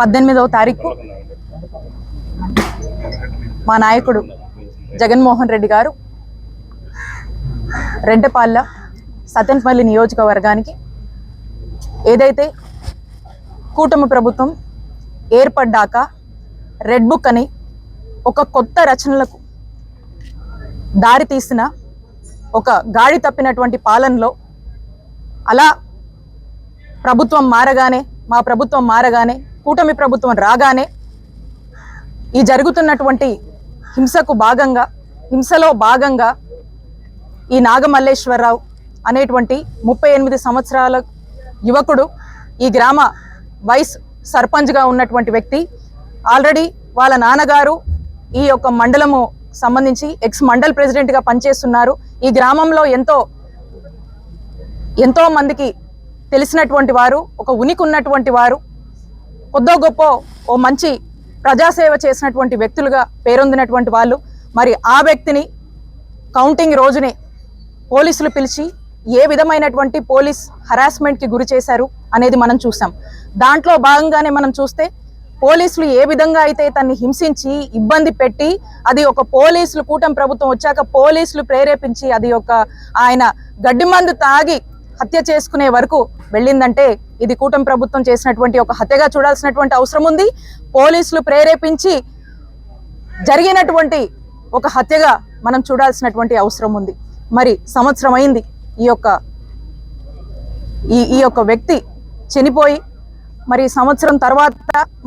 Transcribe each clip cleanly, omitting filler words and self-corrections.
18వ తారీఖు మా నాయకుడు జగన్మోహన్ రెడ్డి గారు రెడ్డపాళ్ళ సతెన్పల్లి నియోజకవర్గానికి ఏదైతే కూటమి ప్రభుత్వం ఏర్పడ్డాక రెడ్ బుక్ అని ఒక కొత్త రచనలకు దారి తీసిన ఒక గాడి తప్పినటువంటి పాలనలో అలా ప్రభుత్వం మారగానే మా ప్రభుత్వం మారగానే కూటమి ప్రభుత్వం రాగానే ఈ జరుగుతున్నటువంటి హింసలో భాగంగా ఈ నాగమల్లేశ్వరరావు అనేటువంటి 38 సంవత్సరాల యువకుడు ఈ గ్రామ వైస్ సర్పంచ్గా ఉన్నటువంటి వ్యక్తి ఆల్రెడీ వాళ్ళ నాన్నగారు ఈ యొక్క మండలము సంబంధించి ఎక్స్ మండల్ ప్రెసిడెంట్గా పనిచేస్తున్నారు. ఈ గ్రామంలో ఎంతో మందికి తెలిసినటువంటి వారు, ఒక ఉనికి ఉన్నటువంటి వారు, కొద్దో గొప్ప ఓ మంచి ప్రజాసేవ చేసినటువంటి వ్యక్తులుగా పేరొందినటువంటి వాళ్ళు. మరి ఆ వ్యక్తిని కౌంటింగ్ రోజునే పోలీసులు పిలిచి ఏ విధమైనటువంటి పోలీస్ హరాస్మెంట్కి గురి చేశారు అనేది మనం చూసాం. దాంట్లో భాగంగానే మనం చూస్తే పోలీసులు ఏ విధంగా అయితే తన్ని హింసించి ఇబ్బంది పెట్టి అది ఒక పోలీసులు కూటమి ప్రభుత్వం వచ్చాక పోలీసులు ప్రేరేపించి అది ఒక ఆయన గడ్డి మందు తాగి హత్య చేసుకునే వరకు వెళ్ళిందంటే ఇది కూటమి ప్రభుత్వం చేసినటువంటి ఒక హత్యగా చూడాల్సినటువంటి అవసరం ఉంది. పోలీసులు ప్రేరేపించి జరిగినటువంటి ఒక హత్యగా మనం చూడాల్సినటువంటి అవసరం ఉంది. మరి సంవత్సరం అయింది ఈ యొక్క వ్యక్తి చనిపోయి. మరి సంవత్సరం తర్వాత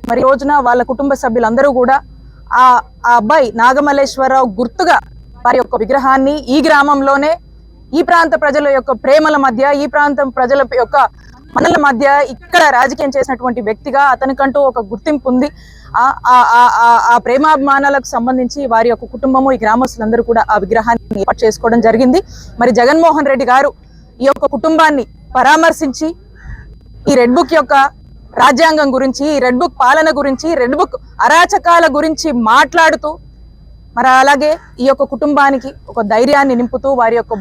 మరి రోజున వాళ్ళ కుటుంబ సభ్యులందరూ కూడా ఆ అబ్బాయి నాగమల్లేశ్వరరావు గుర్తుగా వారి యొక్క విగ్రహాన్ని ఈ గ్రామంలోనే ఈ ప్రాంత ప్రజల యొక్క ప్రేమల మధ్య, ఈ ప్రాంతం ప్రజల యొక్క మనల మధ్య ఇక్కడ రాజకీయం చేసినటువంటి వ్యక్తిగా అతనికంటూ ఒక గుర్తింపు ఉంది. ఆ ప్రేమాభిమానాలకు సంబంధించి వారి యొక్క కుటుంబము, ఈ గ్రామస్తులందరూ కూడా ఆ విగ్రహాన్ని ఏర్పాటు చేసుకోవడం జరిగింది. మరి జగన్మోహన్ రెడ్డి గారు ఈ యొక్క కుటుంబాన్ని పరామర్శించి ఈ రెడ్ బుక్ యొక్క రాజ్యాంగం గురించి, రెడ్ బుక్ పాలన గురించి, రెడ్ బుక్ అరాచకాల గురించి మాట్లాడుతూ మరి అలాగే ఈ యొక్క కుటుంబానికి ఒక ధైర్యాన్ని నింపుతూ వారి యొక్క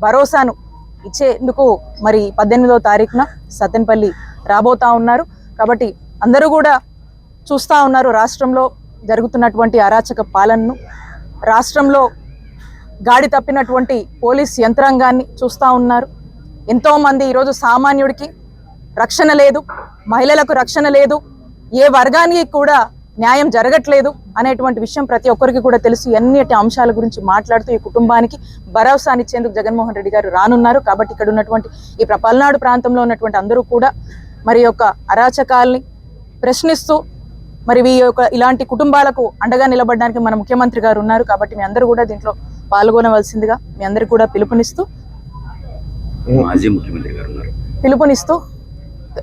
భరోసాను ఇచ్చేందుకు మరి 18వ తారీఖున సతెన్పల్లి రాబోతా ఉన్నారు. కాబట్టి అందరూ కూడా చూస్తూ ఉన్నారు రాష్ట్రంలో జరుగుతున్నటువంటి అరాచక పాలనను, రాష్ట్రంలో గాడి తప్పినటువంటి పోలీస్ యంత్రాంగాన్ని చూస్తూ ఉన్నారు. ఎంతోమంది ఈరోజు సామాన్యుడికి రక్షణ లేదు, మహిళలకు రక్షణ లేదు, ఏ వర్గానికి కూడా న్యాయం జరగట్లేదు అనేటువంటి విషయం ప్రతి ఒక్కరికి కూడా తెలుసు. అన్నిటి అంశాల గురించి మాట్లాడుతూ ఈ కుటుంబానికి భరోసానిచ్చేందుకు జగన్మోహన్ రెడ్డి గారు రానున్నారు. కాబట్టి ఇక్కడ ఉన్నటువంటి ఈ పల్నాడు ప్రాంతంలో ఉన్నటువంటి అందరూ కూడా మరి యొక్క అరాచకాల్ని ప్రశ్నిస్తూ మరి ఇలాంటి కుటుంబాలకు అండగా నిలబడడానికి మన ముఖ్యమంత్రి గారు ఉన్నారు. కాబట్టి మీ అందరూ కూడా దీంట్లో పాల్గొనవలసిందిగా మీ అందరికీ కూడా పిలుపునిస్తూ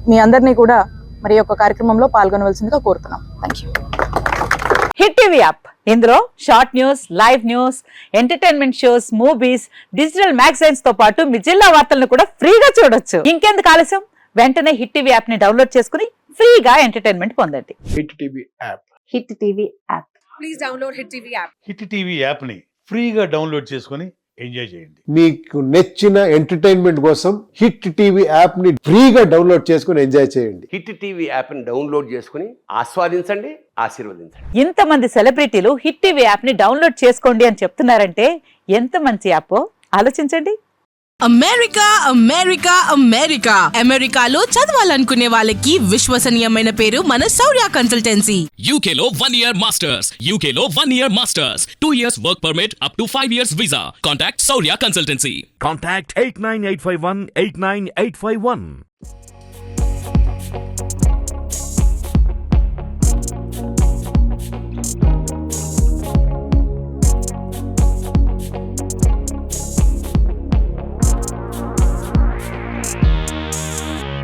మీ అందరినీ కూడా మరి యొక్క కార్యక్రమంలో పాల్గొనవలసిందిగా కోరుతున్నాం. Thank you. Hit TV app, ఇందులో short news, live news, entertainment shows, movies, digital magazines తో పాటు మీ జిల్లా వార్తలను కూడా ఫ్రీగా చూడొచ్చు. ఇంకెందుకు ఆలస్యం, వెంటనే హిట్ టీవీ యాప్ ని డౌన్లోడ్ చేసుకుని ఫ్రీగా ఎంటర్టైన్మెంట్ పొందండి. Hit TV app. Hit TV app. Please download hit TV app. Hit TV app ని ఫ్రీగా డౌన్లోడ్ చేసుకుని ఎంజాయ్ చేయండి. మీకు నచ్చిన ఎంటర్టైన్మెంట్ కోసం హిట్ టీవీ యాప్ ని ఫ్రీగా డౌన్లోడ్ చేసుకుని ఎంజాయ్ చేయండి. హిట్ టీవీ యాప్ ని డౌన్లోడ్ చేసుకుని ఆస్వాదించండి, ఆశీర్వదించండి. ఇంతమంది సెలబ్రిటీలు హిట్ టీవీ యాప్ ని డౌన్లోడ్ చేసుకోండి అని చెప్తున్నారంటే ఎంత మంచి యాప్ ఆలోచించండి. అమెరికా అమెరికా అమెరికా అమెరికాలో చదవాలనుకునే వాళ్ళకి విశ్వసనీయమైన పేరు మన శౌర్య కన్సల్టెన్సీ. UK లో 1 year masters, UK లో 1 year masters, 2 years work permit up to 5 years visa. Contact Saurya Consultancy. Contact 89851 89851.